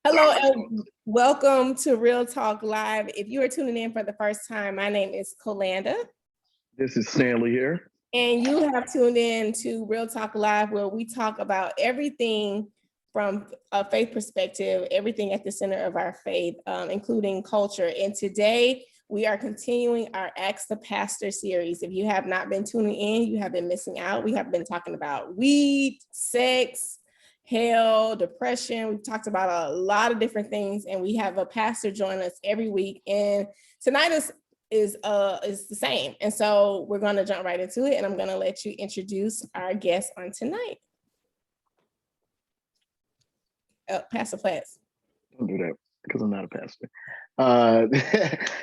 Hello and welcome to Real Talk Live. If you are tuning in for the first time, my name is Colanda. This is Stanley here. And you have tuned in to Real Talk Live, where we talk about everything from a faith perspective, everything at the center of our faith, including culture. And today we are continuing our Ask the Pastor series. If you have not been tuning in, you have been missing out. We have been talking about weed, sex, hell, depression. We've talked about a lot of different things, and we have a pastor join us every week. And tonight is the same. And so we're going to jump right into it, and I'm going to let you introduce our guest on tonight. Pastor Platts. Don't do that because I'm not a pastor.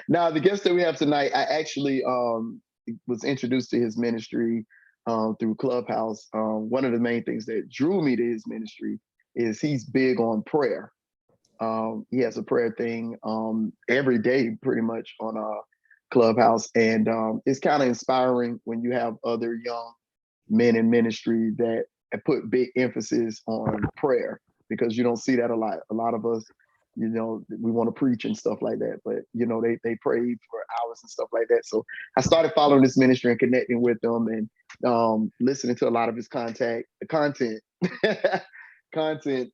Now, the guest that we have tonight, I actually was introduced to his ministry through Clubhouse. One of the main things that drew me to his ministry is he's big on prayer. He has a prayer thing every day, pretty much, on Clubhouse. And it's kind of inspiring when you have other young men in ministry that put big emphasis on prayer, because you don't see that a lot. A lot of us, we want to preach and stuff like that, but they prayed for hours and stuff like that. So I started following this ministry and connecting with them, and listening to a lot of his content,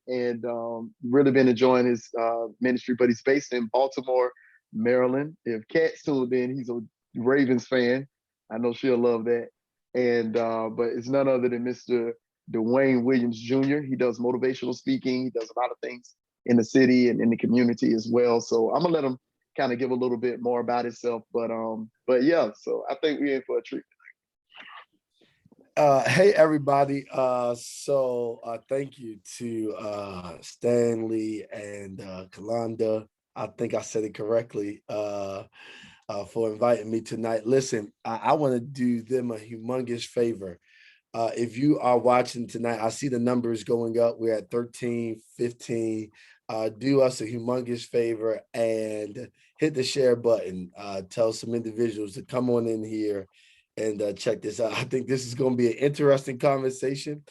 and really been enjoying his ministry. But he's based in Baltimore, Maryland. If Kat's tuned in, he's a Ravens fan. I know she'll love that. And but it's none other than Mr. Dwayne Williams Jr. He does motivational speaking. He does a lot of things in the city and in the community as well. So I'm gonna let him kind of give a little bit more about himself. But yeah, so I think we're in for a treat. Hey everybody. Thank you to Stanley and Kalanda. I think I said it correctly, for inviting me tonight. Listen, I want to do them a humongous favor. If you are watching tonight, I see the numbers going up. We're at 13, 15. Do us a humongous favor and hit the share button. Tell some individuals to come on in here and check this out. I think this is going to be an interesting conversation.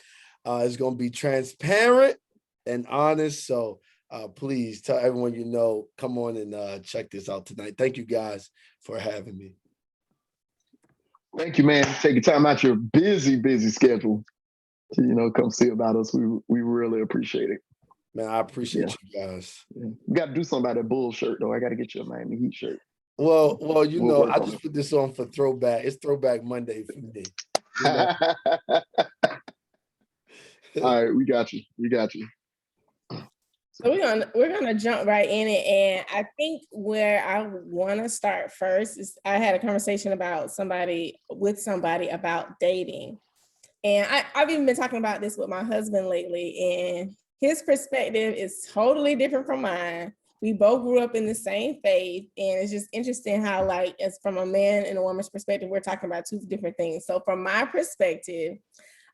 It's going to be transparent and honest. So please tell everyone come on and check this out tonight. Thank you guys for having me. Thank you, man. Taking time out your busy schedule to come see about us. We really appreciate it. Man, I appreciate you guys. Yeah. You got to do something about that Bull shirt, though. I got to get you a Miami Heat shirt. Well, I just put this on for throwback. It's Throwback Monday for me. All right, we got you. So we're gonna jump right in it, and I think where I want to start first is I had a conversation with somebody about dating, and I've even been talking about this with my husband lately, and his perspective is totally different from mine. We both grew up in the same faith, and it's just interesting how, like, as from a man and a woman's perspective, we're talking about two different things. So from my perspective,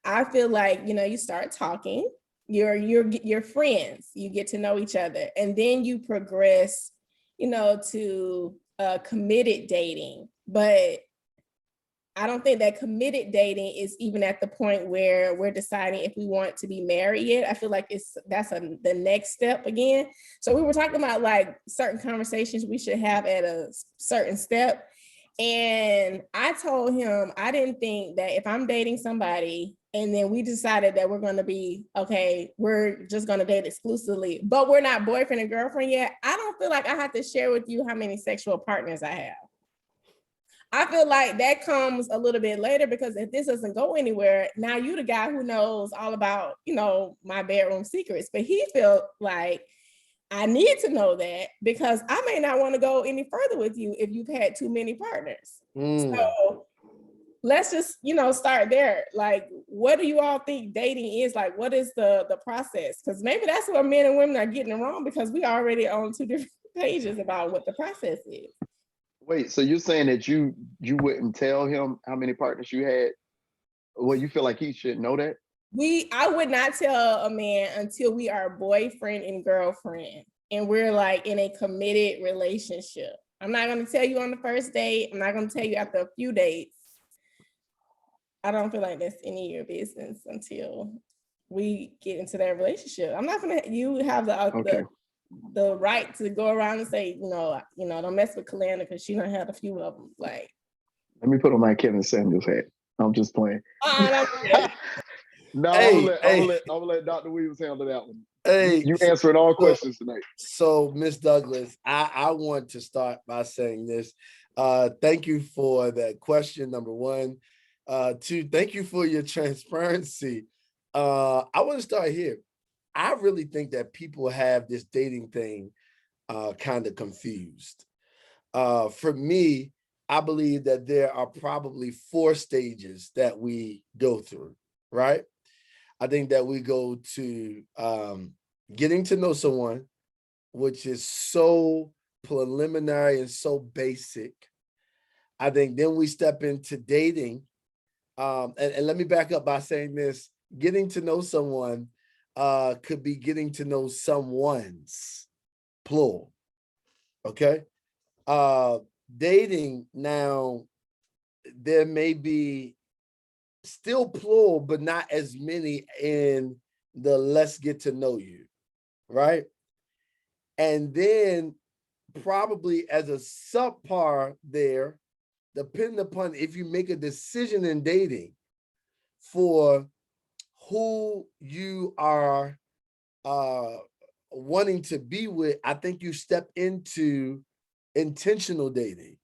I feel like you start talking. You're friends, you get to know each other, and then you progress to committed dating. But I don't think that committed dating is even at the point where we're deciding if we want to be married yet. I feel like that's the next step again. So we were talking about like certain conversations we should have at a certain step, and I told him I didn't think that if I'm dating somebody and then we decided that we're going to be, okay, we're just going to date exclusively, but we're not boyfriend and girlfriend yet, I don't feel like I have to share with you how many sexual partners I have. I feel like that comes a little bit later, because if this doesn't go anywhere, now you're the guy who knows all about, my bedroom secrets. But he felt like I need to know that, because I may not want to go any further with you if you've had too many partners. So let's just, start there. Like, what do you all think dating is? Like, what is the process? Because maybe that's where men and women are getting it wrong, because we already on two different pages about what the process is. Wait, so you're saying that you wouldn't tell him how many partners you had? Well, you feel like he should know that? I would not tell a man until we are boyfriend and girlfriend, and we're like in a committed relationship. I'm not going to tell you on the first date. I'm not going to tell you after a few dates. I don't feel like that's any of your business until we get into that relationship. I'm not going to, you have the the right to go around and say, don't mess with Kalanda because she done had a few of them. Like, Let me put on my Kevin Samuels hat. I'm just playing. No, Hey, I'm gonna let Dr. Williams handle that one. hey, You answering all questions tonight. So, Miss Douglas, I want to start by saying this. Thank you for that question, number one. Two, thank you for your transparency. I want to start here. I really think that people have this dating thing kind of confused. For me, I believe that there are probably 4 stages that we go through, right? I think that we go to getting to know someone, which is so preliminary and so basic. I think then we step into dating. And let me back up by saying this: getting to know someone could be getting to know someone's, plural. Okay. Dating now, there may be still plural, but not as many in the let's get to know you, right? And then probably as a subpar there, depending upon if you make a decision in dating for who you are wanting to be with, I think you step into intentional dating,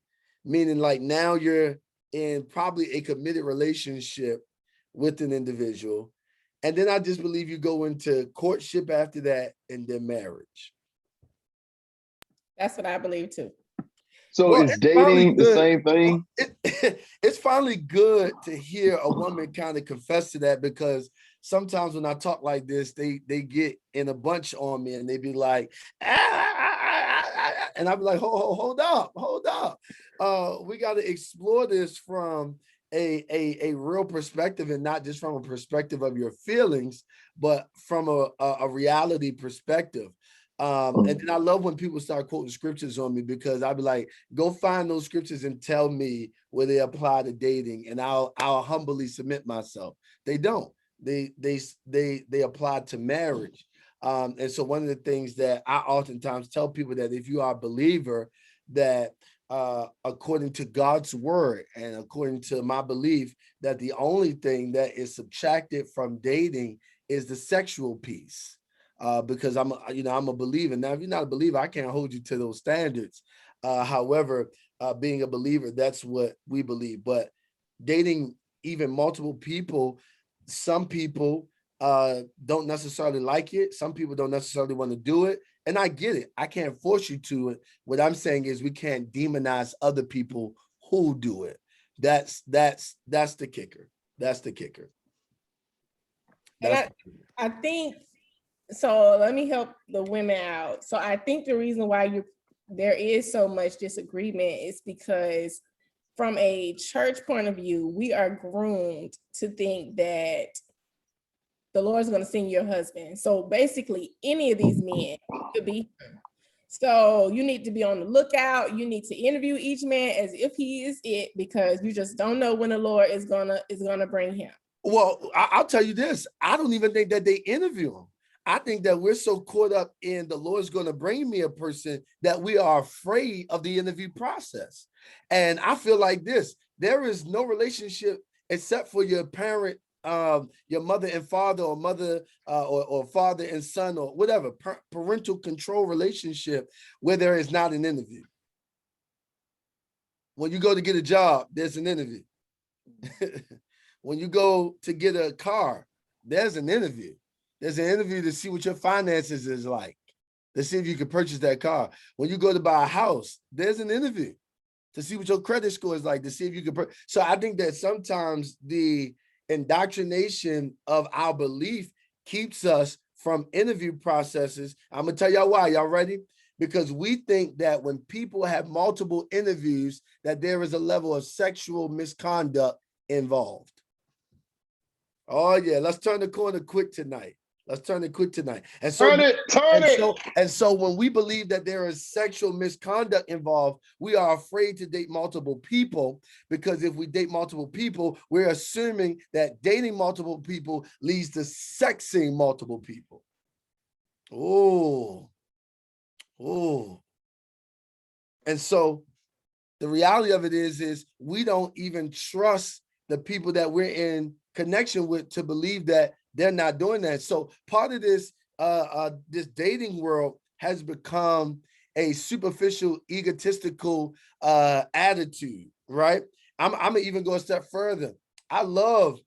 meaning like now you're in probably a committed relationship with an individual. And then I just believe you go into courtship after that and then marriage. That's what I believe too. So Well, is dating the same thing? It's finally good to hear a woman kind of confess to that, because sometimes when I talk like this, they get in a bunch on me and they be like, and I'll be like, hold up. We got to explore this from a real perspective, and not just from a perspective of your feelings, but from a reality perspective. And then I love when people start quoting scriptures on me, because I'll be like, go find those scriptures and tell me where they apply to dating, and I'll humbly submit myself. They don't. They apply to marriage. And so one of the things that I oftentimes tell people, that if you are a believer, that according to God's word and according to my belief, that the only thing that is subtracted from dating is the sexual piece. Because I'm a believer. Now, if you're not a believer, I can't hold you to those standards. However, being a believer, that's what we believe. But dating even multiple people, some people don't necessarily like it. Some people don't necessarily want to do it. And I get it. I can't force you to it. What I'm saying is we can't demonize other people who do it. That's the kicker. That's the kicker. I think, so let me help the women out. So I think the reason why there is so much disagreement is because from a church point of view, we are groomed to think that the Lord's going to send your husband. So basically, any of these men could be him. So you need to be on the lookout. You need to interview each man as if he is it, because you just don't know when the Lord is gonna bring him. Well, I'll tell you this. I don't even think that they interview him. I think that we're so caught up in the Lord's going to bring me a person that we are afraid of the interview process. And I feel like this: there is no relationship except for your parent, your mother and father, or mother or father and son, or whatever, parental control relationship, where there is not an interview. When you go to get a job, there's an interview. When you go to get a car, there's an interview. There's an interview to see what your finances is like, to see if you can purchase that car. When you go to buy a house, there's an interview to see what your credit score is like, to see if you can. So I think that sometimes the indoctrination of our belief keeps us from interview processes. I'm going to tell y'all why. Y'all ready? Because we think that when people have multiple interviews, that there is a level of sexual misconduct involved. Oh yeah, let's turn the corner quick tonight. And so, turn it. And so when we believe that there is sexual misconduct involved, we are afraid to date multiple people, because if we date multiple people, we're assuming that dating multiple people leads to sexing multiple people. Oh, And so the reality of it is we don't even trust the people that we're in connection with to believe that they're not doing that. So part of this this dating world has become a superficial, egotistical attitude, right? I'm gonna even go a step further. I love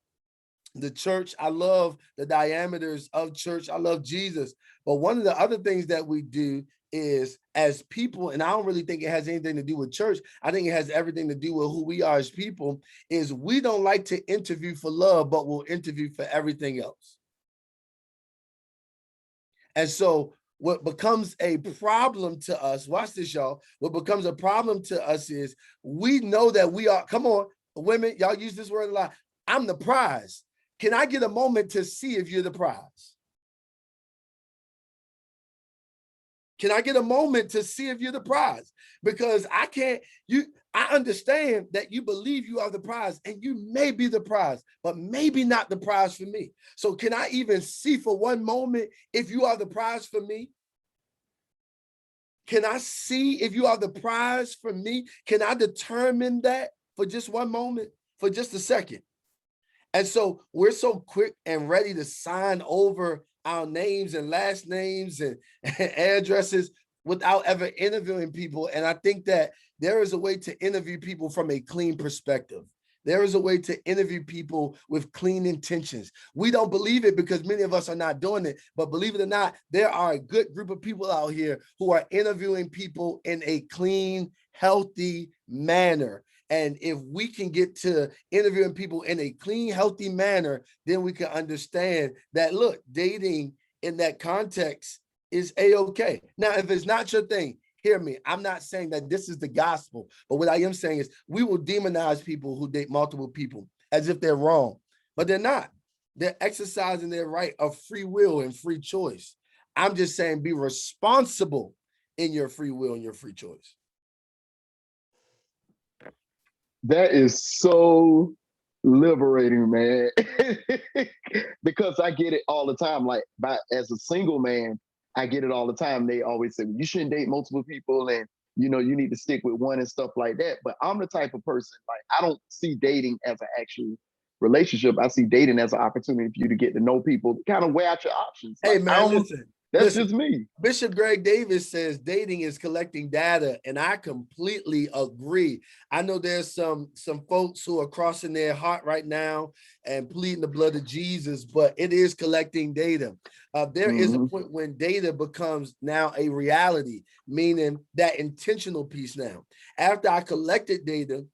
the church. I love the diameters of church. I love Jesus. But one of the other things that we do is as people, and I don't really think it has anything to do with church. I think it has everything to do with who we are as people, is we don't like to interview for love, but we'll interview for everything else. And so what becomes a problem to us, watch this, y'all. What becomes a problem to us is we know that we are, come on, women, y'all use this word a lot. I'm the prize. Can I get a moment to see if you're the prize? Can I get a moment to see if you're the prize? Because I understand that you believe you are the prize and you may be the prize, but maybe not the prize for me. So can I even see for one moment if you are the prize for me? Can I see if you are the prize for me? Can I determine that for just one moment, for just a second? And so we're so quick and ready to sign over our names and last names and addresses without ever interviewing people. And I think that there is a way to interview people from a clean perspective. There is a way to interview people with clean intentions. We don't believe it because many of us are not doing it, but believe it or not, there are a good group of people out here who are interviewing people in a clean, healthy manner. And if we can get to interviewing people in a clean, healthy manner, then we can understand that, look, dating in that context is a-okay. Now, if it's not your thing, hear me. I'm not saying that this is the gospel, but what I am saying is we will demonize people who date multiple people as if they're wrong, but they're not. They're exercising their right of free will and free choice. I'm just saying be responsible in your free will and your free choice. That is so liberating, man. Because I get it all the time. Like, as a single man, I get it all the time. They always say you shouldn't date multiple people, and you need to stick with one and stuff like that. But I'm the type of person, like, I don't see dating as an actual relationship. I see dating as an opportunity for you to get to know people, kind of weigh out your options. Hey, Like, man, listen. That's just me. Bishop Greg Davis says dating is collecting data, and I completely agree. I know there's some folks who are crossing their heart right now and pleading the blood of Jesus, but it is collecting data. There is a point when data becomes now a reality, meaning that intentional piece now. After I collected data,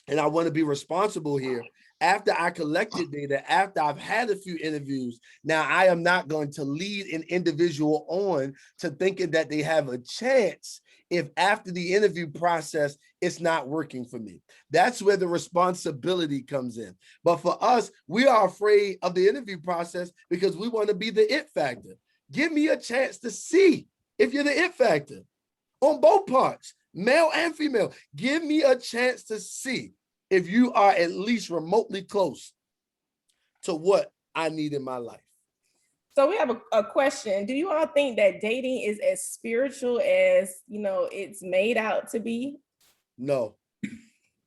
and I want to be responsible here, after I collected data, after I've had a few interviews, now I am not going to lead an individual on to thinking that they have a chance if after the interview process, it's not working for me. That's where the responsibility comes in. But for us, we are afraid of the interview process because we want to be the it factor. Give me a chance to see if you're the it factor on both parts, male and female. Give me a chance to see if you are at least remotely close to what I need in my life. So we have a question. Do you all think that dating is as spiritual as, it's made out to be? No.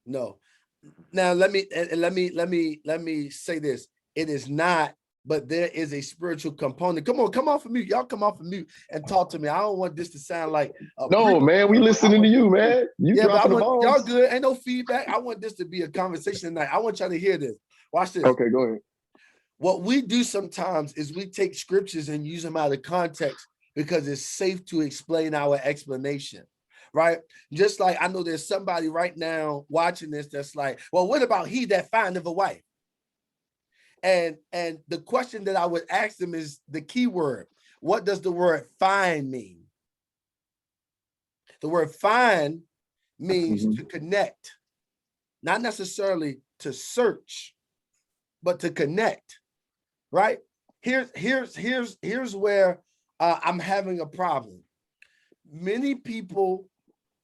Now let me say this. It is not, but there is a spiritual component. Come on, come off of mute. Y'all come off of mute and talk to me. I don't want this to sound like no, man. We listening to you, man. You dropping the balls. Y'all good. Ain't no feedback. I want this to be a conversation tonight. I want y'all to hear this. Watch this. Okay, go ahead. What we do sometimes is we take scriptures and use them out of context because it's safe to explain our explanation, right? Just like I know there's somebody right now watching this that's like, well, what about he that findeth a wife? And the question that I would ask them is the key word. What does the word find mean? The word find means to connect, not necessarily to search, but to connect, right? Here's where I'm having a problem. Many people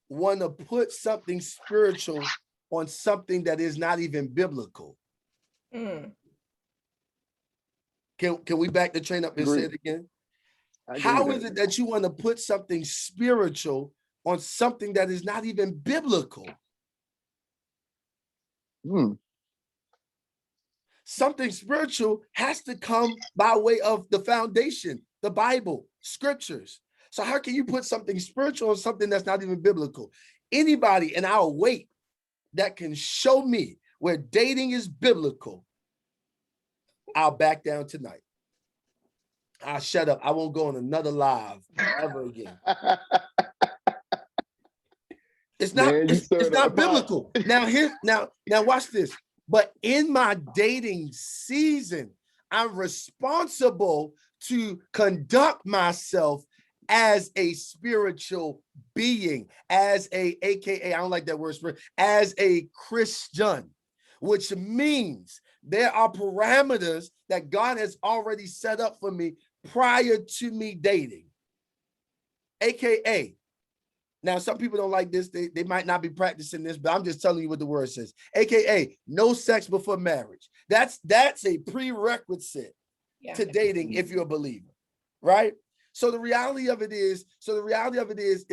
want to put something spiritual on something that is not even biblical. Can we back the train up and say it again? How is it that you want to put something spiritual on something that is not even biblical. Something spiritual has to come by way of the foundation, the Bible, scriptures. So how can you put something spiritual on something that's not even biblical? Anybody in our weight that can show me where dating is biblical, I'll back down tonight. I'll shut up. I won't go on another live ever again. It's not, Man, it's not biblical. Now watch this. But in my dating season, I'm responsible to conduct myself as a spiritual being, as AKA, I don't like that word, as a Christian, which means there are parameters that God has already set up for me prior to me dating. AKA, now some people don't like this, they might not be practicing this, but I'm just telling you what the word says. AKA, no sex before marriage. That's a prerequisite to dating if you're a believer, right? So the reality of it is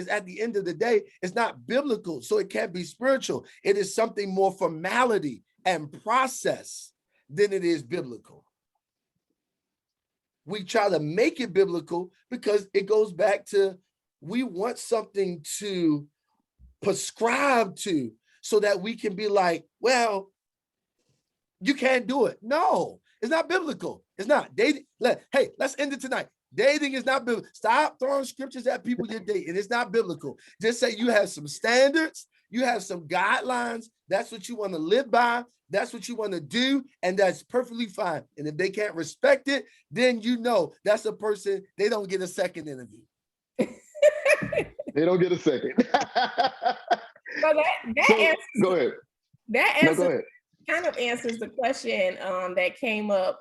at the end of the day, it's not biblical, so it can't be spiritual. It is something more formality and process than it is biblical. We try to make it biblical because it goes back to, we want something to prescribe to so that we can be like, well, you can't do it. No, it's not biblical. It's not. Dating. Hey, let's end it tonight. Dating is not biblical. Stop throwing scriptures at people you're dating. It's not biblical. Just say you have some standards, you have some guidelines. That's what you want to live by. That's what you want to do, and that's perfectly fine. And if they can't respect it, then you know that's a person, they don't get a second interview. They don't get a second. So go ahead. That answer go ahead. Kind of answers the question that came up,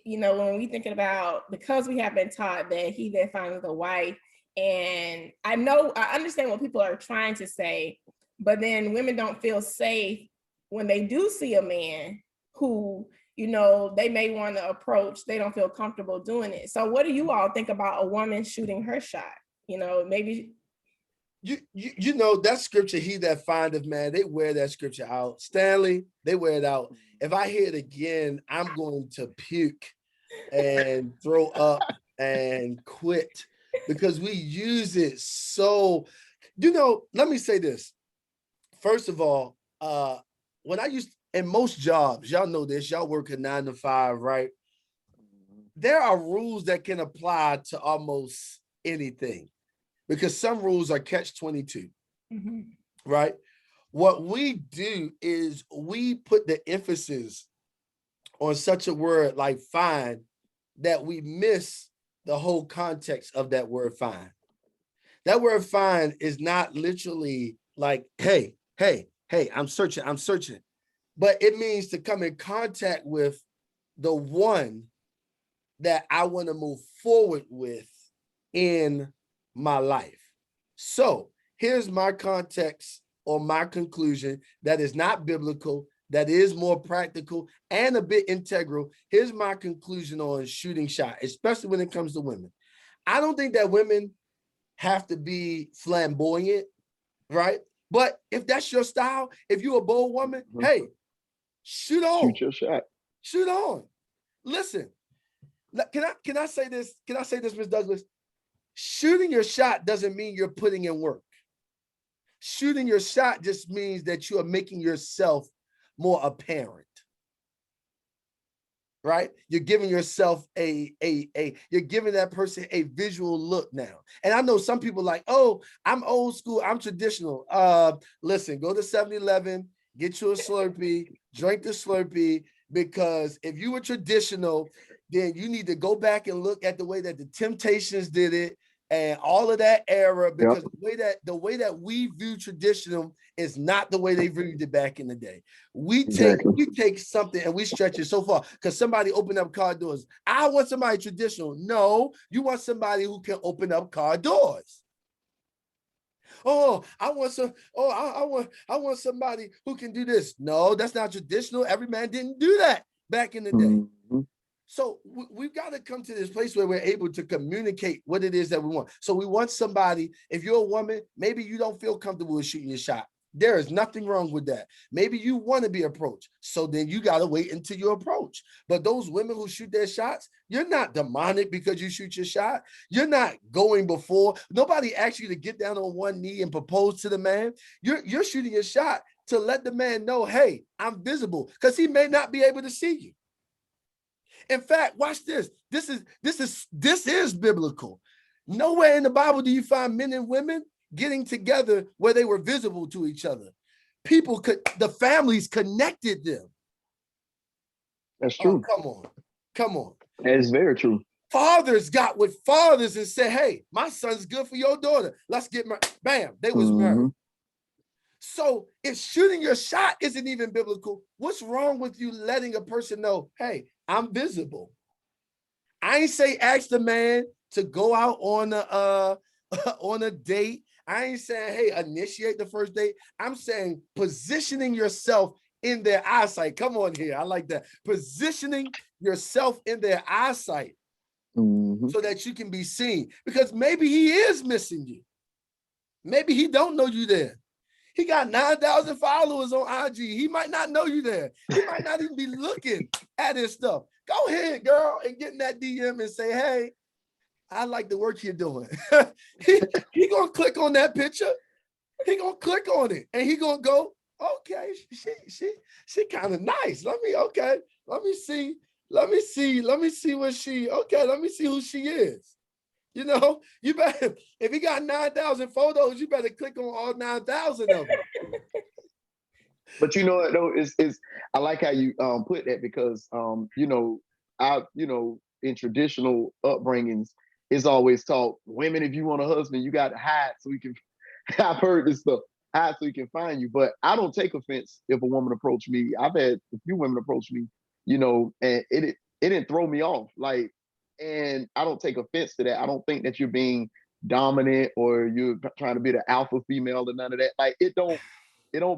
you know, when we thinking about, because we have been taught that he that finds a wife, and I understand what people are trying to say, but then women don't feel safe when they do see a man who, you know, they may want to approach, they don't feel comfortable doing it. So what do you all think about a woman shooting her shot? You know, maybe you know that scripture, he that findeth man, they wear that scripture out. Stanley, they wear it out. If I hear it again, I'm going to puke and throw up and quit, because we use it so, you know, let me say this. First of all, when I used, in most jobs, y'all know this, y'all work a 9 to 5, right? There are rules that can apply to almost anything, because some rules are catch-22, right? What we do is we put the emphasis on such a word like find that we miss the whole context of that word find. That word find is not literally like, hey, I'm searching. But it means to come in contact with the one that I want to move forward with in my life. So here's my context or my conclusion that is not biblical, that is more practical and a bit integral. Here's my conclusion on shooting shot, especially when it comes to women. I don't think that women have to be flamboyant, right? But if that's your style, if you're a bold woman, hey, shoot on. Shoot your shot. Shoot on. Listen, can I say this? Can I say this, Ms. Douglas? Shooting your shot doesn't mean you're putting in work. Shooting your shot just means that you are making yourself more apparent, right? You're giving yourself you're giving that person a visual look now. And I know some people like, oh, I'm old school, I'm traditional. Listen, go to 7-Eleven, get you a Slurpee, drink the Slurpee, because if you were traditional, then you need to go back and look at the way that the Temptations did it and all of that era, because the way that we view traditional is not the way they viewed it back in the day. We take something and we stretch it so far because somebody opened up car doors. I want somebody traditional. No, you want somebody who can open up car doors. Oh, I want somebody who can do this. No, that's not traditional. Every man didn't do that back in the day. So we've got to come to this place where we're able to communicate what it is that we want. So we want somebody, if you're a woman, maybe you don't feel comfortable with shooting your shot. There is nothing wrong with that. Maybe you want to be approached. So then you got to wait until you approach. But those women who shoot their shots, you're not demonic because you shoot your shot. You're not going before. Nobody asks you to get down on one knee and propose to the man. You're shooting your shot to let the man know, hey, I'm visible, because he may not be able to see you. In fact, watch this. This is biblical. Nowhere in the Bible do you find men and women getting together where they were visible to each other. The families connected them. That's true. Oh, come on. That is very true. Fathers got with fathers and said, hey, my son's good for your daughter. Let's get married. Bam, they was married. So if shooting your shot isn't even biblical, what's wrong with you letting a person know, hey, I'm visible? I ain't say ask the man to go out on a date. I ain't saying, hey, initiate the first date. I'm saying positioning yourself in their eyesight. Come on here. I like that. Positioning yourself in their eyesight so that you can be seen. Because maybe he is missing you. Maybe he don't know you there. He got 9,000 followers on IG. He might not know you there. He might not even be looking at his stuff. Go ahead, girl, and get in that DM and say, hey, I like the work you're doing. he gonna click on that picture. He gonna click on it, and he gonna go, okay, she kind of nice. Let me see what she. Okay, let me see who she is. You know, you better, if he got 9,000 photos, you better click on all 9,000 of them. But you know what though, I like how you put that, because in traditional upbringings, it's always taught women, if you want a husband, you got to hide so he can. I've heard this stuff, hide so he can find you. But I don't take offense if a woman approach me. I've had a few women approach me, and it didn't throw me off. Like, and I don't take offense to that. I don't think that you're being dominant or you're trying to be the alpha female or none of that. Like, it don't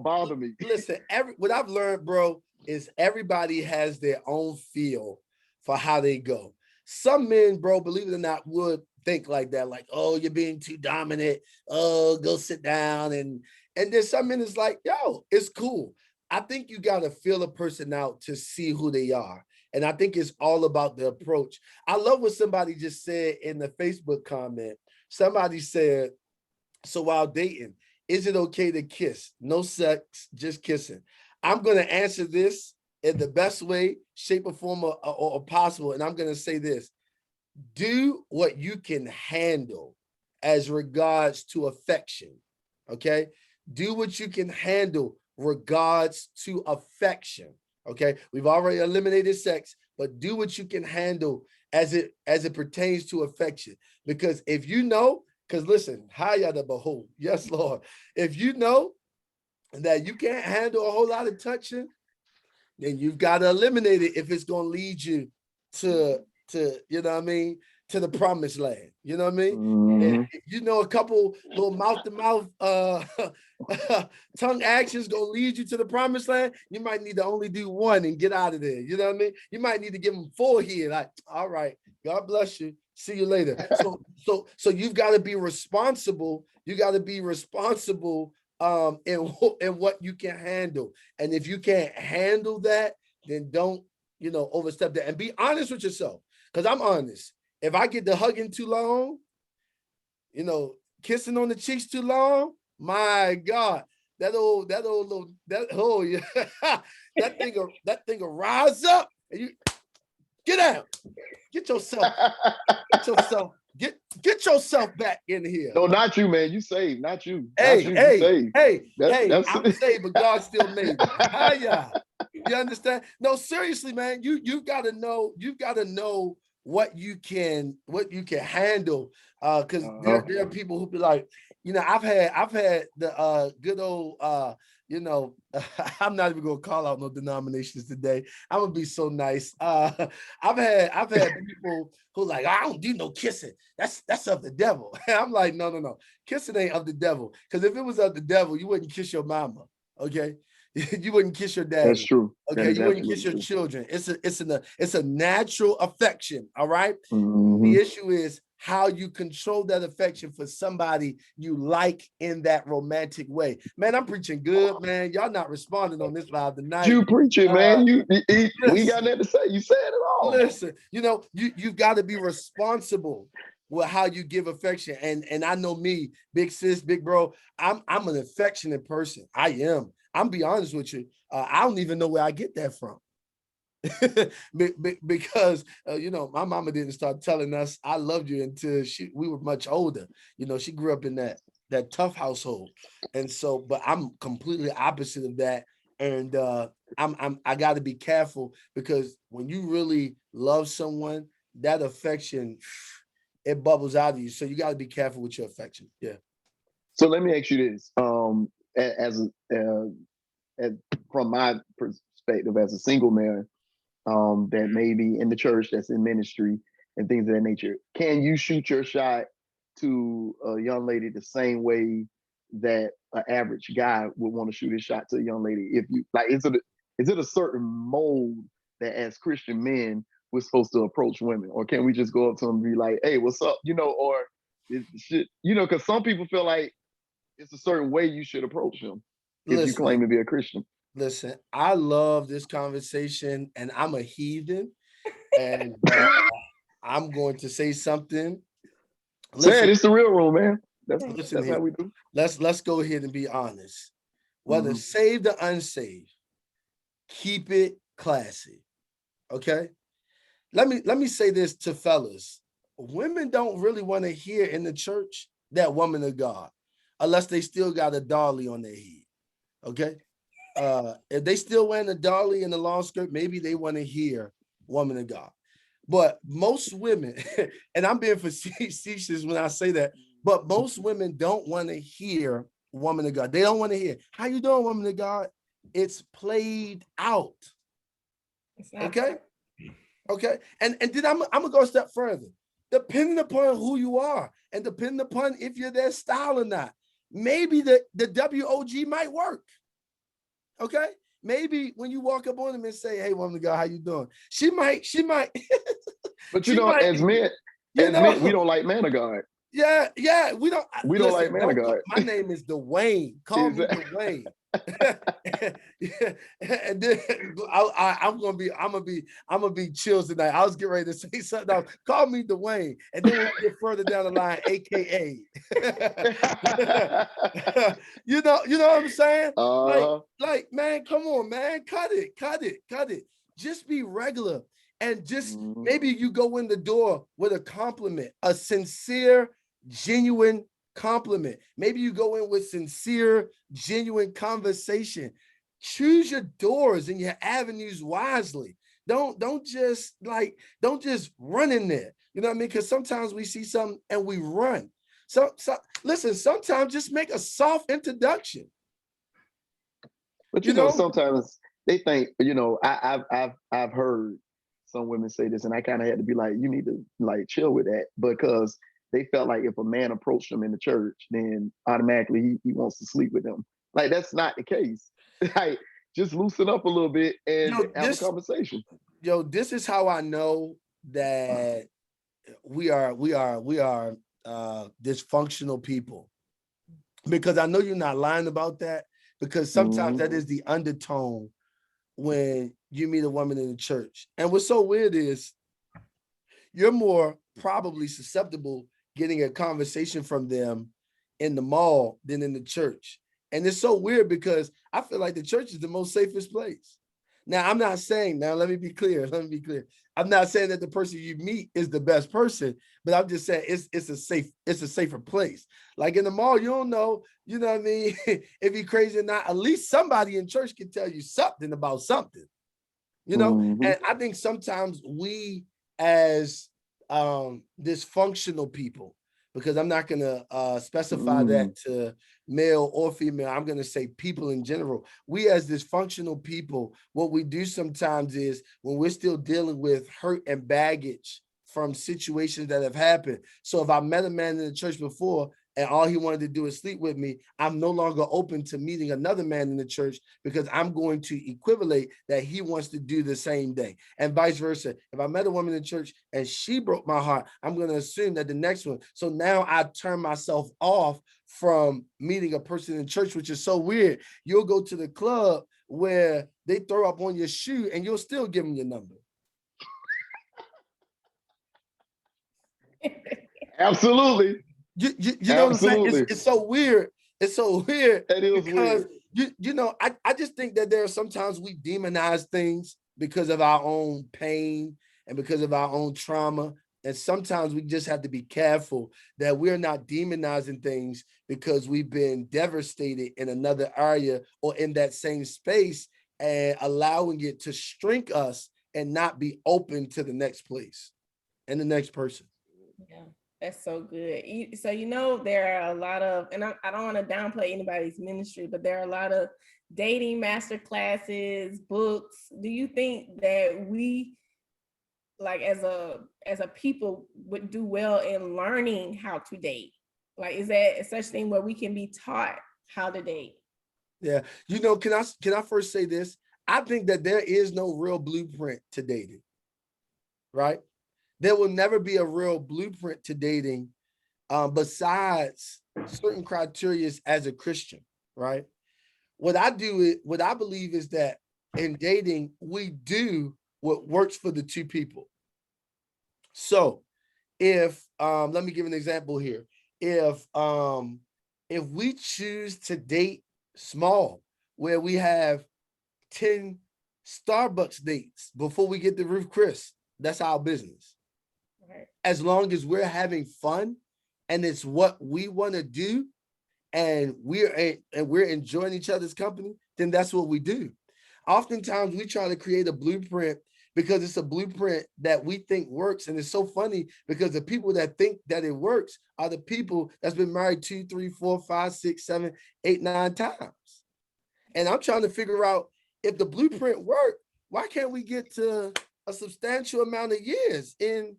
bother me. Listen, what I've learned, bro, is everybody has their own feel for how they go. Some men, bro, believe it or not, would think like that, like, oh, you're being too dominant. Oh, go sit down. And then some men is like, yo, it's cool. I think you got to feel a person out to see who they are. And I think it's all about the approach. I love what somebody just said in the Facebook comment. Somebody said, so while dating, is it okay to kiss? No sex, just kissing. I'm going to answer this in the best way, shape, or form or possible. And I'm going to say this. Do what you can handle as regards to affection, okay? Do what you can handle regards to affection, okay? We've already eliminated sex, but do what you can handle as it pertains to affection. Because if you know, because listen, Hayada behold, yes, Lord. If you know that you can't handle a whole lot of touching, then you've got to eliminate it if it's going to lead you to you know what I mean, to the promised land. You know what I mean? And you know, a couple little mouth-to-mouth tongue actions gonna lead you to the promised land. You might need to only do one and get out of there. You know what I mean? You might need to give them 4 here. Like, all right, God bless you. See you later. So you've got to be responsible. You got to be responsible in what you can handle. And if you can't handle that, then don't, overstep that, and be honest with yourself. Because I'm honest. If I get the hugging too long, kissing on the cheeks too long, my God, that thing will rise up and you get out. Get yourself back in here. No, not you, man. You saved, not you. Hey, I'm saved, but God still made me. Hiya. You understand? No, seriously, man. You've got to know what you can handle. Because there are people who be like, I've had the good old I'm not even gonna call out no denominations today. I'm gonna be so nice. I've had people who like, I don't do no kissing. That's of the devil. I'm like, no. Kissing ain't of the devil. Because if it was of the devil, you wouldn't kiss your mama. Okay. You wouldn't kiss your That's daddy. true. That Okay, is you wouldn't kiss absolutely your true. children. It's a natural affection. All right. Hmm. The issue is how you control that affection for somebody you like in that romantic way. Man, I'm preaching good, man. Y'all not responding on this live tonight. You preaching, Uh, man. We got listen, nothing to say. You said it all. listen. You've got to be responsible with how you give affection. And I know me, big sis, big bro. I'm an affectionate person. I am. I'm be honest with you. I don't even know where I get that from. Because my mama didn't start telling us I loved you until we were much older. She grew up in that tough household, and so, but I'm completely opposite of that. And I got to be careful, because when you really love someone, that affection, it bubbles out of you. So you got to be careful with your affection. Yeah. So let me ask you this: as, as from my perspective as a single man, that may be in the church, that's in ministry and things of that nature, can you shoot your shot to a young lady the same way that an average guy would want to shoot his shot to a young lady? If you like, is it a certain mold that as Christian men we're supposed to approach women, or can we just go up to them and be like, "Hey, what's up?" Or because some people feel like it's a certain way you should approach them if you Listen, claim to be a Christian. listen. I love this conversation, and I'm a heathen, and I'm going to say something. Say Listen, it. It's the real room, man. That's listen that's how here. we do. Let's go ahead and be honest. Whether Mm-hmm. saved or unsaved, keep it classy. Okay. Let me say this to fellas. Women don't really want to hear in the church that woman of God, unless they still got a dolly on their head. Okay. If they still wearing a dolly and a long skirt, maybe they want to hear woman of God. But most women, and I'm being facetious when I say that, but most women don't want to hear woman of God. They don't want to hear, how you doing, woman of God? It's played out. Okay. Okay. And then I'm gonna go a step further. Depending upon who you are, and depending upon if you're their style or not, maybe the WOG might work. Okay. Maybe when you walk up on them and say, "Hey, woman of God, how you doing?" She might, But she might, as men, we you don't like man of God. yeah. We don't We don't listen. like man of Don't God. my name is Dwayne. Call me Exactly. Dwayne. Yeah. And then I'm gonna be chills tonight. I was getting ready to say something else. Call me Dwayne, and then when we get further down the line, AKA. You know what I'm saying? uh-huh. Like, man, come on, man, cut it. Just be regular, and just Mm-hmm. maybe you go in the door with a compliment, a sincere, genuine compliment. Maybe you go in with sincere, genuine conversation. Choose your doors and your avenues wisely. Don't just run in there. You know what I mean? Because sometimes we see something and we run. Listen, sometimes just make a soft introduction. But You know, sometimes they think, I've heard some women say this, and I kind of had to be like, you need to like chill with that, because they felt like if a man approached them in the church, then automatically he wants to sleep with them. Like that's not the case. Like just loosen up a little bit and yo, have a conversation. this is how I know that we are dysfunctional people, because I know you're not lying about that, because sometimes Mm-hmm. that is the undertone when you meet a woman in the church. And what's so weird is you're more probably susceptible getting a conversation from them in the mall than in the church. And it's so weird, because I feel like the church is the most safest place. Now, I'm not saying, now let me be clear. I'm not saying that the person you meet is the best person, but I'm just saying it's a safer place. Like in the mall, you don't know, you know what I mean? If you're crazy or not, at least somebody in church can tell you something about something, you know? Mm-hmm. And I think sometimes we, as dysfunctional people, because I'm not going to specify Mm-hmm. that to male or female, I'm going to say people in general. We, as dysfunctional people, what we do sometimes is, when we're still dealing with hurt and baggage from situations that have happened. So if I met a man in the church before and all he wanted to do is sleep with me, I'm no longer open to meeting another man in the church because I'm going to equivalent that he wants to do the same thing, and vice versa. If I met a woman in church and she broke my heart, I'm going to assume that the next one. So now I turn myself off from meeting a person in church, which is so weird. You'll go to the club where they throw up on your shoe and you'll still give them your number. Absolutely. You know what I'm saying? It's so weird. It's so weird. It is because weird. you know, I just think that there are sometimes we demonize things because of our own pain and because of our own trauma. And sometimes we just have to be careful that we're not demonizing things because we've been devastated in another area or in that same space, and allowing it to shrink us and not be open to the next place and the next person. Yeah, that's so good. So, you know, there are a lot of, and I don't want to downplay anybody's ministry, but there are a lot of dating master classes, books. Do you think that we, like as a people, would do well in learning how to date? Like, is that a such thing where we can be taught how to date? Yeah, you know, can I first say this? I think that there is no real blueprint to dating, right? There will never be a real blueprint to dating, besides certain criteria as a Christian, right? What I believe is that in dating, we do what works for the two people. So if let me give an example here. If we choose to date small, where we have 10 Starbucks dates before we get to Ruth Chris, that's our business. Right. As long as we're having fun and it's what we want to do, and we're enjoying each other's company, then that's what we do. Oftentimes we try to create a blueprint because it's a blueprint that we think works. And it's so funny because the people that think that it works are the people that's been married 2, 3, 4, 5, 6, 7, 8, 9 times. And I'm trying to figure out, if the blueprint worked, why can't we get to a substantial amount of years in?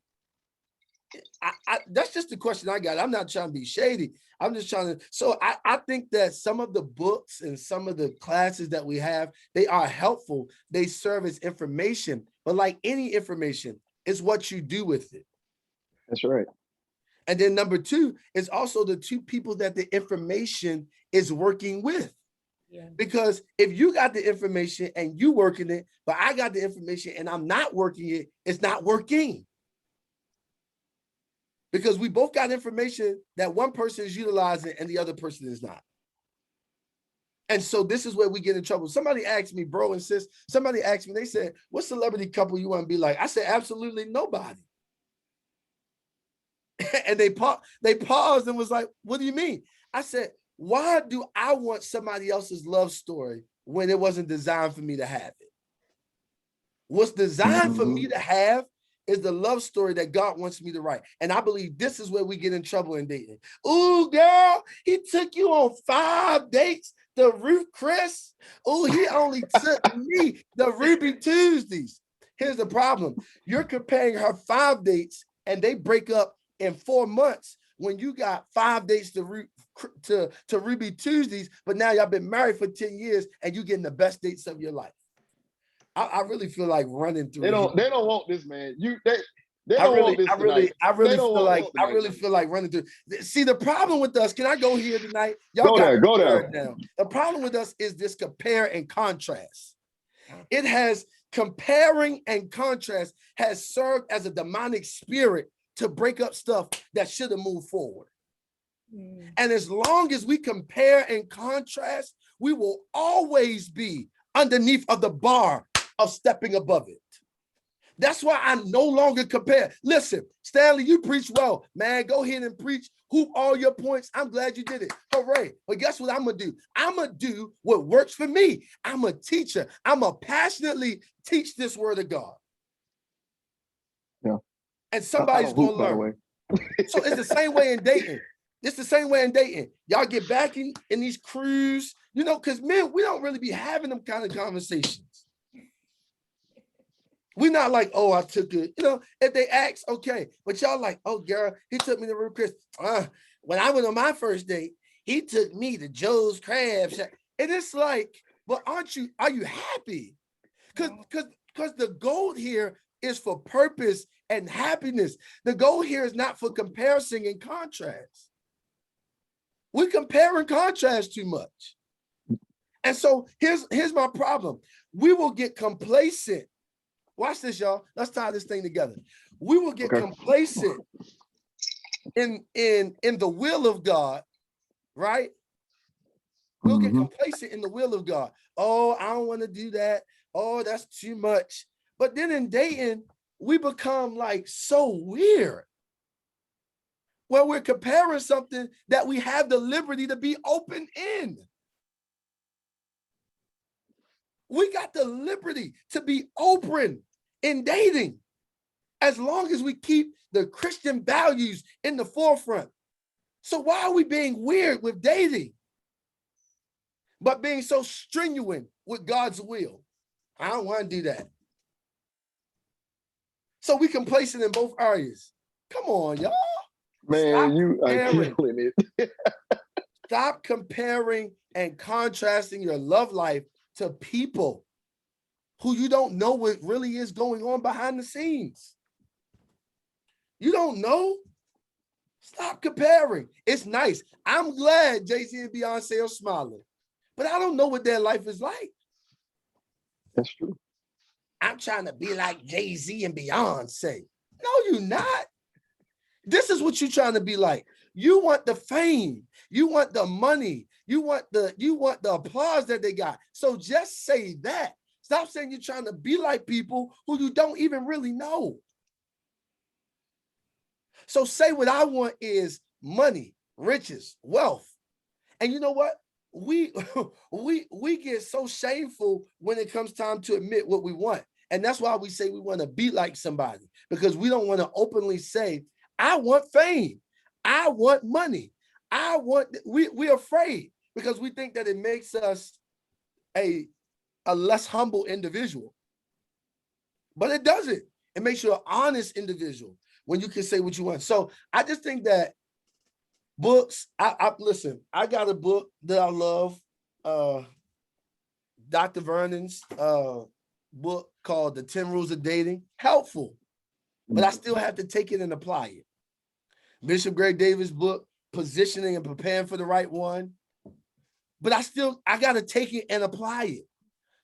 That's just the question I got. I'm not trying to be shady. I'm just trying to. So I think that some of the books and some of the classes that we have, they are helpful. They serve as information, but like any information, it's what you do with it. That's right. And then number two is also the two people that the information is working with. Yeah. Because if you got the information and you working it, but I got the information and I'm not working it, it's not working. Because we both got information that one person is utilizing and the other person is not. And so this is where we get in trouble. Somebody asked me, bro and sis, somebody asked me, they said, what celebrity couple you want to be like? I said, absolutely nobody. And they paused and was like, what do you mean? I said, why do I want somebody else's love story when it wasn't designed for me to have it? What's designed for me to have is the love story that God wants me to write. And I believe this is where we get in trouble in dating. Ooh, girl, he took you on 5 dates to Ruth Chris. Ooh, he only took me the Ruby Tuesdays. Here's the problem. You're comparing her 5 dates and they break up in 4 months when you got 5 dates to Ruby Tuesdays, but now y'all been married for 10 years and you getting the best dates of your life. I really feel like running through. They don't want this, man. They don't want this tonight. I really feel like running through. See, the problem with us, can I go here tonight? Y'all go there. Now. The problem with us is this compare and contrast. It has comparing and contrast has served as a demonic spirit to break up stuff that should have moved forward. And as long as we compare and contrast, we will always be underneath of the bar of stepping above it. That's why I no longer compare. Listen, Stanley, you preach well, man. Go ahead and preach. Hoop all your points. I'm glad you did it. Hooray. But guess what I'm going to do? I'm going to do what works for me. I'm a teacher. I'm going to passionately teach this word of God. Yeah. And somebody's going to learn. So it's the same way in dating. It's the same way in dating. Y'all get back in these crews, you know, because men, we don't really be having them kind of conversations. We're not like, oh, I took it. You know, if they ask, okay. But y'all like, oh, girl, he took me to Ruth Chris. when I went on my first date, he took me to Joe's Crab Shack. And it's like, but are you happy? Because the goal here is for purpose and happiness. The goal here is not for comparison and contrast. We compare and contrast too much. And so here's my problem. We will get complacent. Watch this, y'all. Let's tie this thing together. We will get complacent in the will of God, right? We'll get complacent in the will of God. Oh, I don't want to do that. Oh, that's too much. But then in dating, we become like so weird. Where we're comparing something that we have the liberty to be open in. We got the liberty to be open in dating as long as we keep the Christian values in the forefront. So why are we being weird with dating, but being so strenuous with God's will? I don't want to do that. So we complacent in both areas. Come on, y'all. Man, you are killing it. Stop comparing and contrasting your love life to people who you don't know what really is going on behind the scenes. You don't know. Stop comparing. It's nice. I'm glad Jay-Z and Beyonce are smiling, but I don't know what their life is like. That's true. I'm trying to be like Jay-Z and Beyonce. No, you're not. This is what you're trying to be like. You want the fame. You want the money. You want the applause that they got. So just say that. Stop saying you're trying to be like people who you don't even really know. So say what I want is money, riches, wealth. And you know what? We get so shameful when it comes time to admit what we want. And that's why we say we want to be like somebody, because we don't want to openly say, I want fame. I want money. We're afraid because we think that it makes us a less humble individual. But it doesn't. It makes you an honest individual when you can say what you want. So I just think that books, listen, I got a book that I love, Dr. Vernon's book called The 10 Rules of Dating. Helpful, but I still have to take it and apply it. Bishop Greg Davis' book, Positioning and Preparing for the Right One. But I got to take it and apply it.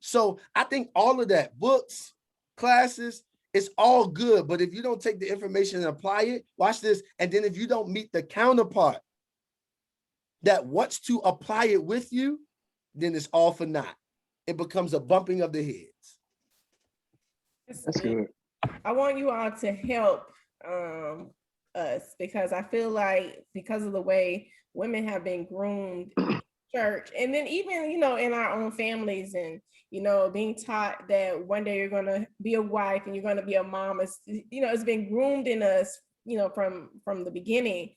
So I think all of that, books, classes, it's all good. But if you don't take the information and apply it, watch this. And then if you don't meet the counterpart that wants to apply it with you, then it's all for naught. It becomes a bumping of the heads. That's good. I want you all to help us, because I feel like because of the way women have been groomed in church, and then even, in our own families, and, being taught that one day you're going to be a wife and you're going to be a mom, it's been groomed in us, from the beginning.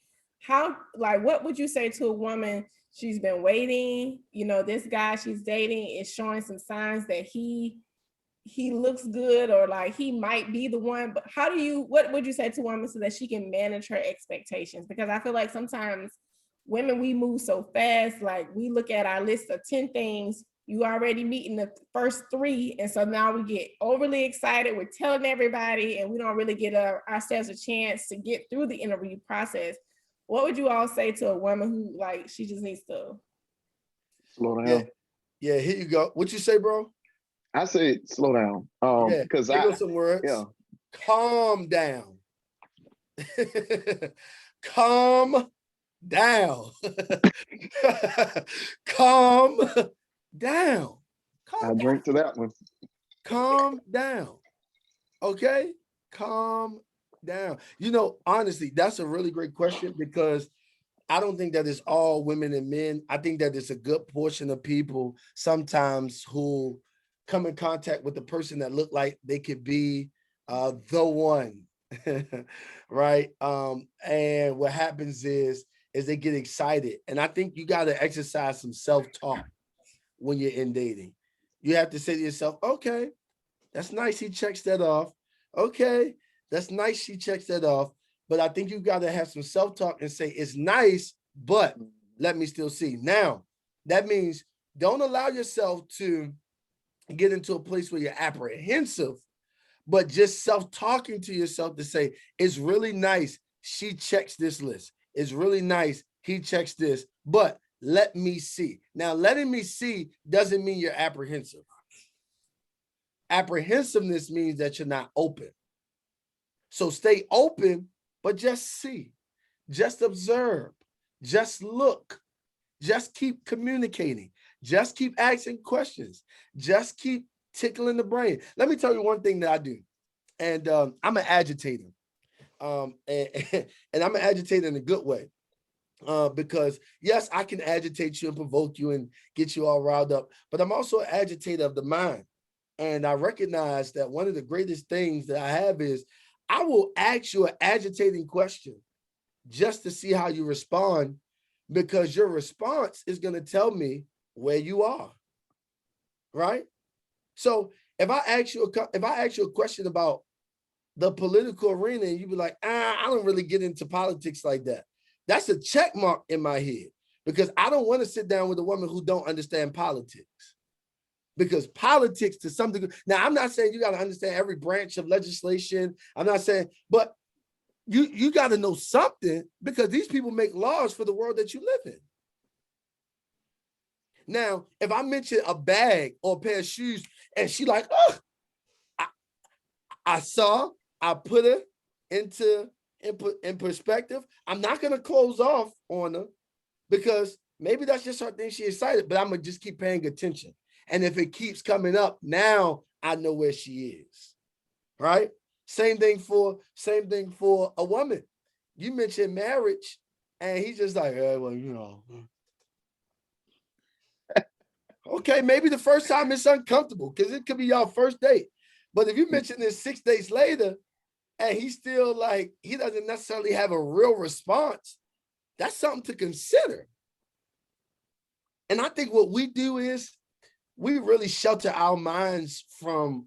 What would you say to a woman? She's been waiting, this guy she's dating is showing some signs that he looks good, or like he might be the one, but what would you say to a woman so that she can manage her expectations? Because I feel like sometimes women, we move so fast, like we look at our list of 10 things, you already meeting the first 3, and so now we get overly excited, we're telling everybody, and we don't really get ourselves a chance to get through the interview process. What would you all say to a woman who, like, she just needs to slow down? Yeah, here you go. What you say, bro? I say slow down. Because I got some words. Yeah. Calm down. Calm down. Calm down. I drink to that one. Calm down. Okay? Calm down. Honestly, that's a really great question, because I don't think that it's all women and men. I think that it's a good portion of people sometimes who come in contact with the person that look like they could be the one, right? And what happens is they get excited. And I think you got to exercise some self-talk when you're in dating. You have to say to yourself, okay, that's nice, he checks that off. Okay, that's nice, she checks that off. but I think you got to have some self-talk and say, it's nice, but let me still see. Now, that means don't allow yourself to get into a place where you're apprehensive, but just self-talking to yourself to say, it's really nice she checks this list. It's really nice he checks this, but let me see. Now, letting me see doesn't mean you're apprehensive. Apprehensiveness means that you're not open. So stay open, but just see, just observe, just look, just keep communicating, just keep asking questions, just keep tickling the brain. Let me tell you one thing that I do, and I'm an agitator, and I'm an agitator in a good way, because yes, I can agitate you and provoke you and get you all riled up, but I'm also an agitator of the mind. And I recognize that one of the greatest things that I have is I will ask you an agitating question just to see how you respond, because your response is going to tell me where you are, right? So if I ask you a question about the political arena and you be like, I don't really get into politics like that, that's a check mark in my head, because I don't want to sit down with a woman who don't understand politics. Because politics, to some degree, now I'm not saying you got to understand every branch of legislation. I'm not saying, but you got to know something, because these people make laws for the world that you live in. Now, if I mention a bag or a pair of shoes and she like, oh, I put her in perspective. I'm not going to close off on her, because maybe that's just her thing. She's excited, but I'm going to just keep paying attention. And if it keeps coming up, now I know where she is, right? Same thing for a woman. You mentioned marriage, and he's just like, well, you know. Okay, maybe the first time it's uncomfortable because it could be y'all first date. But if you mention this 6 days later, and he's still like, he doesn't necessarily have a real response, that's something to consider. And I think what we do is, we really shelter our minds from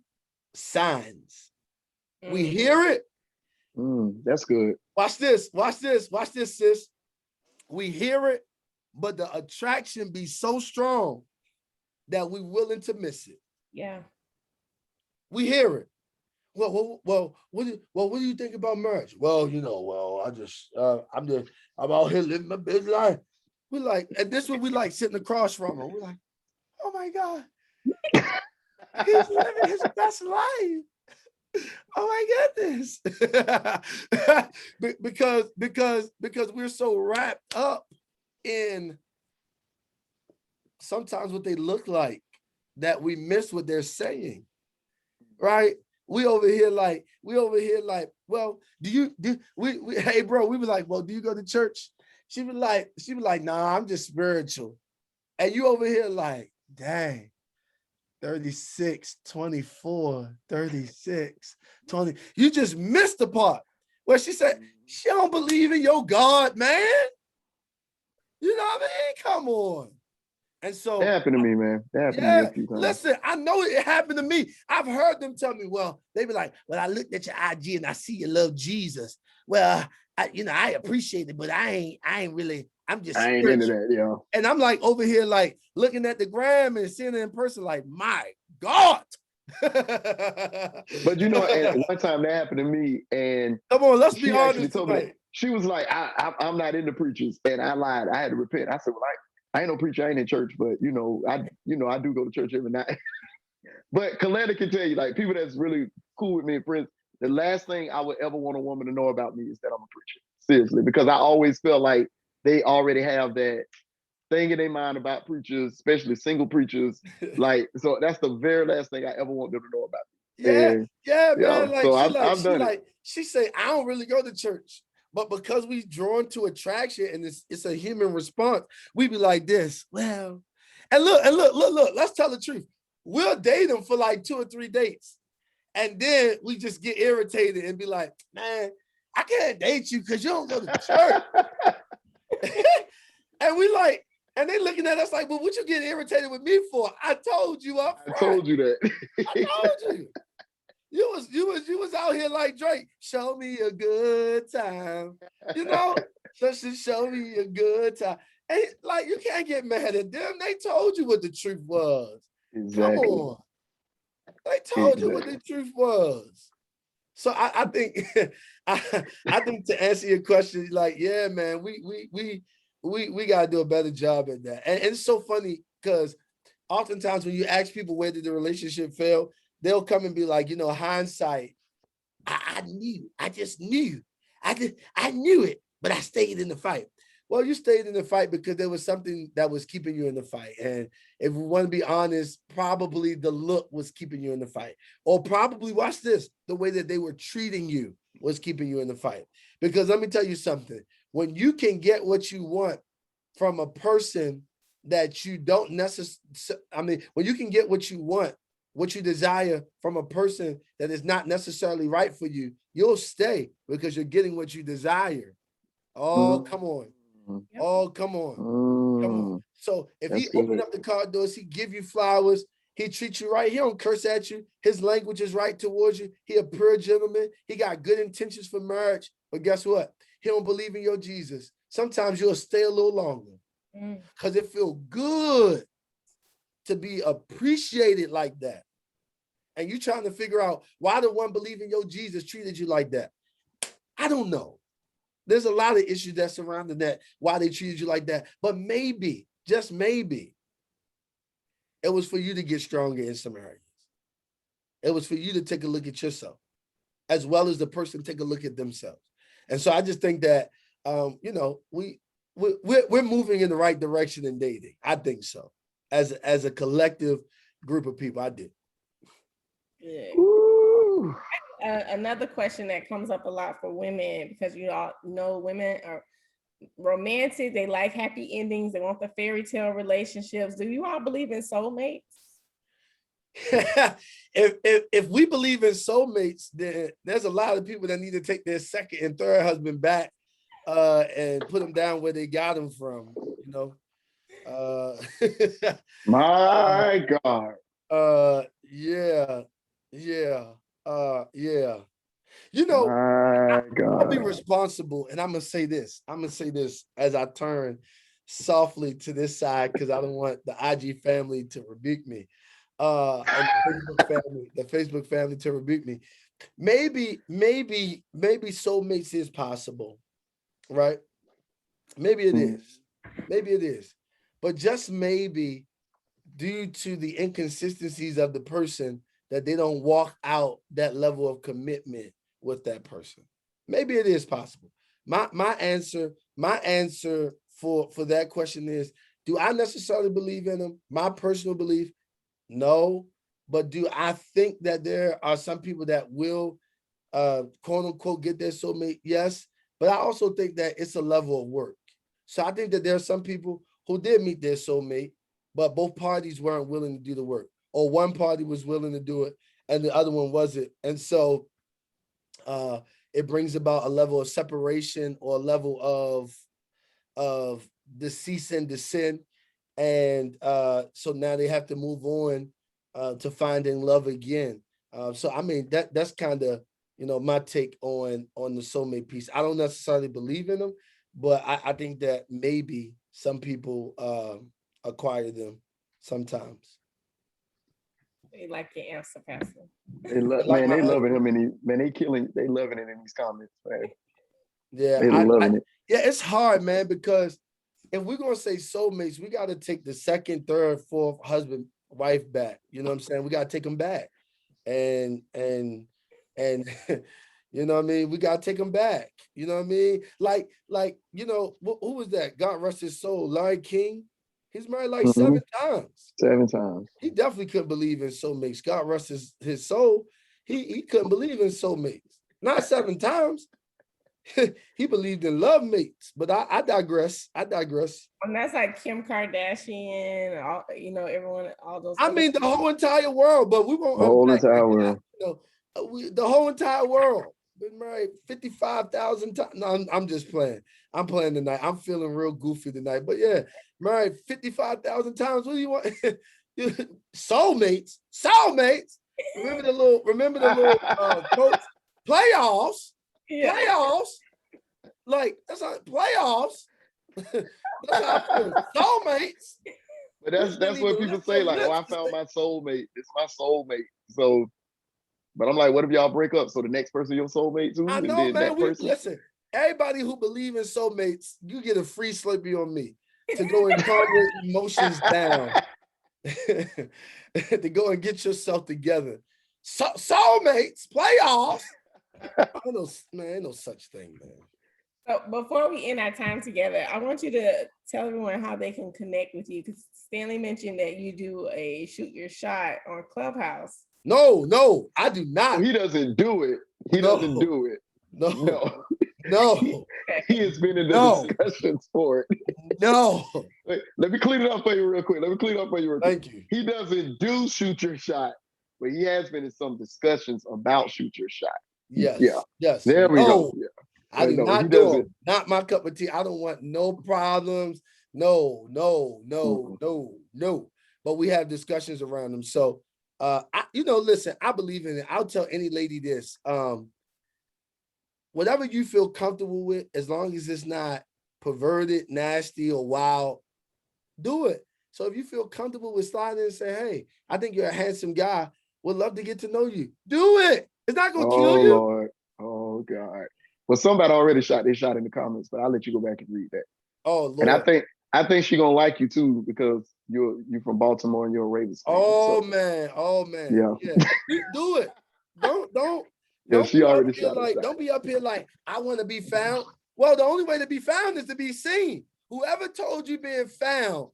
signs. We hear it. That's good. Watch this, sis. We hear it, but the attraction be so strong that we're willing to miss it. Yeah. We hear it. Well, what do you think about marriage? Well, I'm out here living my best life. We're like, and this is what we like sitting across from him. We're like, oh my God, he's living his best life. Oh my goodness. because we're so wrapped up in sometimes what they look like that we miss what they're saying. Right? We over here like, well, hey bro, we were like, well, do you go to church? She was like, nah, I'm just spiritual. And you over here like, dang, 36, 24, 36, 20. You just missed the part where she said, she don't believe in your God, man. You know what I mean? Come on. And so it happened to me, man. It happened to me a few times. Listen, I know it happened to me. I've heard them tell me, well, they be like, well, I looked at your IG and I see you love Jesus. Well, I appreciate it, but I ain't really, I'm just I ain't spiritual. into that, yo. And I'm like over here, like looking at the gram and seeing it in person, like, my God. But and one time that happened to me, and come on, let's be honest. Told me she was like, I'm not into preachers, and I lied. I had to repent. I said, well, I ain't no preacher. I ain't in church, but I do go to church every night. But Kalanda can tell you, like, people that's really cool with me and friends, the last thing I would ever want a woman to know about me is that I'm a preacher. Seriously, because I always feel like they already have that thing in their mind about preachers, especially single preachers. Like, so that's the very last thing I ever want them to know about me. Man. Like, so I've done it. She say, I don't really go to church, but because we drawn to attraction and it's a human response, we be like this. Well, and look, let's tell the truth. We'll date them for like 2 or 3 dates. And then we just get irritated and be like, man, I can't date you because you don't go to church. And we like, and they looking at us like, well, what you getting irritated with me for? I told you up front. I told you that. I told you. You was out here like Drake. Show me a good time. You know, just show me a good time. And like you can't get mad at them. They told you what the truth was. Come Exactly. on. They told you what Exactly. the truth was. So I think I think to answer your question, like, yeah, man, we gotta do a better job at that. And it's so funny because oftentimes when you ask people where did the relationship fail, they'll come and be like, hindsight, I knew, I just knew. I knew it, but I stayed in the fight. Well, you stayed in the fight because there was something that was keeping you in the fight. And if we want to be honest, probably the look was keeping you in the fight. Or probably, watch this, the way that they were treating you was keeping you in the fight. Because let me tell you something. When you can get what you want from a person that you don't necessarily, when you can get what you want, what you desire from a person that is not necessarily right for you, you'll stay because you're getting what you desire. Oh, Mm, come on. Yep. Oh, come on. Come on. mm, So if he that's open good. up the car doors, he give you flowers, he treat you right. He don't curse at you. His language is right towards you. He a pure gentleman. He got good intentions for marriage. But guess what? He don't believe in your Jesus. Sometimes you'll stay a little longer Mm. because it feels good to be appreciated like that. And you trying to figure out why the one believing your Jesus treated you like that. I don't know. There's a lot of issues that surrounding that, why they treated you like that. But maybe, just maybe, it was for you to get stronger in some areas. It was for you to take a look at yourself, as well as the person take a look at themselves. And so I just think that we're moving in the right direction in dating. I think so. As a collective group of people, I do. Good. Ooh. Another question that comes up a lot for women, because you all know women are romantic, they like happy endings, they want the fairy tale relationships. Do you all believe in soulmates? if we believe in soulmates, then there's a lot of people that need to take their second and third husband back and put them down where they got them from, you know. Uh, My God. yeah, yeah, yeah. You know, My I'll be God. responsible, and I'm gonna say this. I'm gonna say this as I turn softly to this side because I don't want the IG family to rebuke me. And the Facebook family to rebuke me. Maybe soulmates is possible, right? Maybe it Mm, is. Maybe it is. But just maybe due to the inconsistencies of the person that they don't walk out that level of commitment with that person. Maybe it is possible. My answer for that question is, do I necessarily believe in them? My personal belief, no. But do I think that there are some people that will quote unquote get their soulmate? Yes. But I also think that it's a level of work. So I think that there are some people who did meet their soulmate, but both parties weren't willing to do the work, or one party was willing to do it and the other one wasn't. And so uh, it brings about a level of separation or a level of the cease and descent. And so now they have to move on to finding love again. So I mean that's kind of my take on the soulmate piece. I don't necessarily believe in them, but I think that maybe some people acquire them sometimes. They like your answer, Pastor. they They love, like man. my They loving answer. him, and man, they killing. They loving it in these comments, man. Yeah, They I loving it. yeah, it's hard, man, because if we're gonna say soulmates, we got to take the second, third, fourth husband, wife back. You know what I'm saying? We got to take them back, and you know what I mean. We got to take them back. You know what I mean? Like who was that? God rest his soul, Larry King. He's married like Hmm. 7 times. 7 times. He definitely couldn't believe in soulmates. God rest his soul. He couldn't believe in soulmates. Not 7 times. He believed in love mates, but I digress. I digress. And that's like Kim Kardashian, all everyone, all those I other. mean, the whole entire world, but we won't The whole unpack that. entire world. The whole entire world been married 55,000 times. No, I'm just playing. I'm playing tonight. I'm feeling real goofy tonight. But yeah, married 55,000 times. What do you want? Soulmates, soulmates. remember the little coach playoffs. Yeah. Playoffs. Like that's how playoffs. That's how I feel. Soulmates. But We that's couldn't what even people lift say, your like, oh, lips I to found say, my soulmate. It's my soulmate. So, but I'm like, what if y'all break up? So the next person your soulmate too, I and know, then man. that We person. listen. Everybody who believe in soulmates, you get a free Slurpee on me to go and calm your emotions down, to go and get yourself together. So, soulmates, playoffs. Ain't no such thing, man. So before we end our time together, I want you to tell everyone how they can connect with you, because Stanley mentioned that you do a shoot your shot on Clubhouse. No, I do not. Oh, he doesn't do it. He doesn't No, do it. no, No. he, no, he has been in the no, discussions for it. no. Wait, let me clean it up for you real quick. Thank you. He doesn't do shoot your shot, but he has been in some discussions about shoot your shot. Yeah. Yes. There we go. No, Yeah. I do No, he not do doesn't. them. Not my cup of tea. I don't want no problems. No. But we have discussions around them. So, listen, I believe in it. I'll tell any lady this. Whatever you feel comfortable with, as long as it's not perverted, nasty, or wild, do it. So if you feel comfortable with sliding and say, hey, I think you're a handsome guy, would love to get to know you. Do it. It's not gonna kill Oh you. Lord. Oh God. Well, somebody already shot their shot in the comments, but I'll let you go back and read that. Oh And Lord. I think she gonna like you too, because you're from Baltimore and you're a Ravens fan. Oh So man. yeah. Yeah. Do it. Don't Yeah, don't she be up already here shot her like, shot. don't be up here like, I want to be found. Well, the only way to be found is to be seen. Whoever told you being found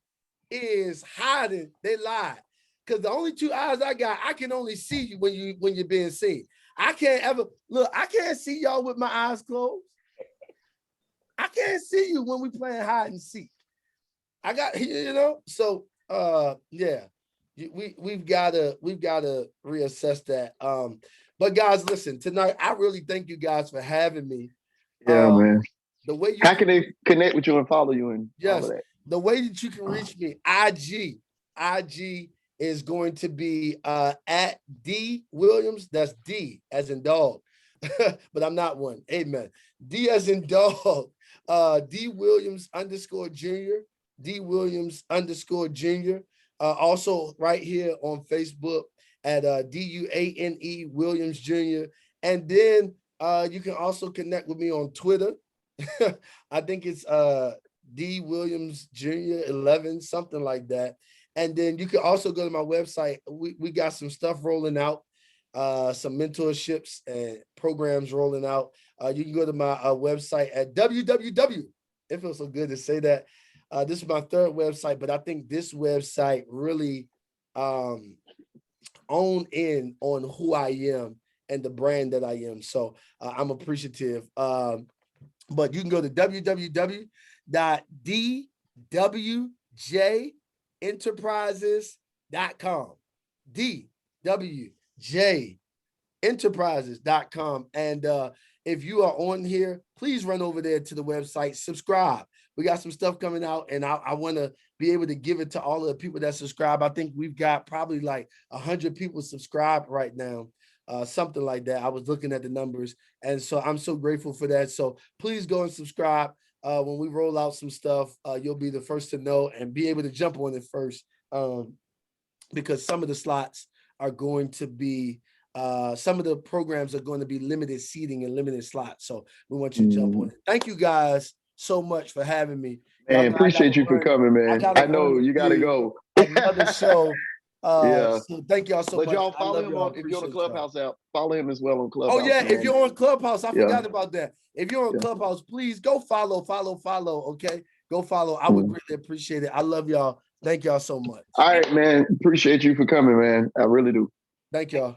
is hiding, they lied. Because the only two eyes I got, I can only see you when you're being seen. I can't ever look, I can't see y'all with my eyes closed. I can't see you when we playing hide and seek. I got, so yeah. We've gotta reassess that. But guys, listen, tonight I really thank you guys for having me. Yeah, man. The way you How can they connect with you and follow you and all of that? the way that you can reach me, IG is going to be at D Williams. That's D as in dog, but I'm not one. Amen. D as in dog. D Williams _ Junior. D Williams _ Junior. Also right here on Facebook at DUANE Williams Jr. And then you can also connect with me on Twitter. I think it's D Williams Jr. 11, something like that. And then you can also go to my website. We got some stuff rolling out, some mentorships and programs rolling out. You can go to my website at www. It feels so good to say that. This is my third website, but I think this website really own in on who I am and the brand that I am. So I'm appreciative. But you can go to www.dwjenterprises.com. dwjenterprises.com. And if you are on here, please run over there to the website, subscribe. We got some stuff coming out, and I want to be able to give it to all of the people that subscribe. I think we've got probably like 100 people subscribed right now. Something like that. I was looking at the numbers, and so I'm so grateful for that. So please go and subscribe. When we roll out some stuff, you'll be the first to know and be able to jump on it first, because some of the slots are going to be, some of the programs are going to be limited seating and limited slots. So we want you to jump on it. Thank you guys so much for having me. Man, appreciate you for coming, man. I know you got to go. Another show. Yeah. So thank y'all so But much. y'all follow him on, if you're on the Clubhouse app, follow him as well on Clubhouse. Oh yeah, man. if you're on Clubhouse, I forgot about that. If you're on Clubhouse, please go follow. Okay, go follow. I would greatly appreciate it. I love y'all. Thank y'all so much. All right, man. Appreciate you for coming, man. I really do. Thank y'all.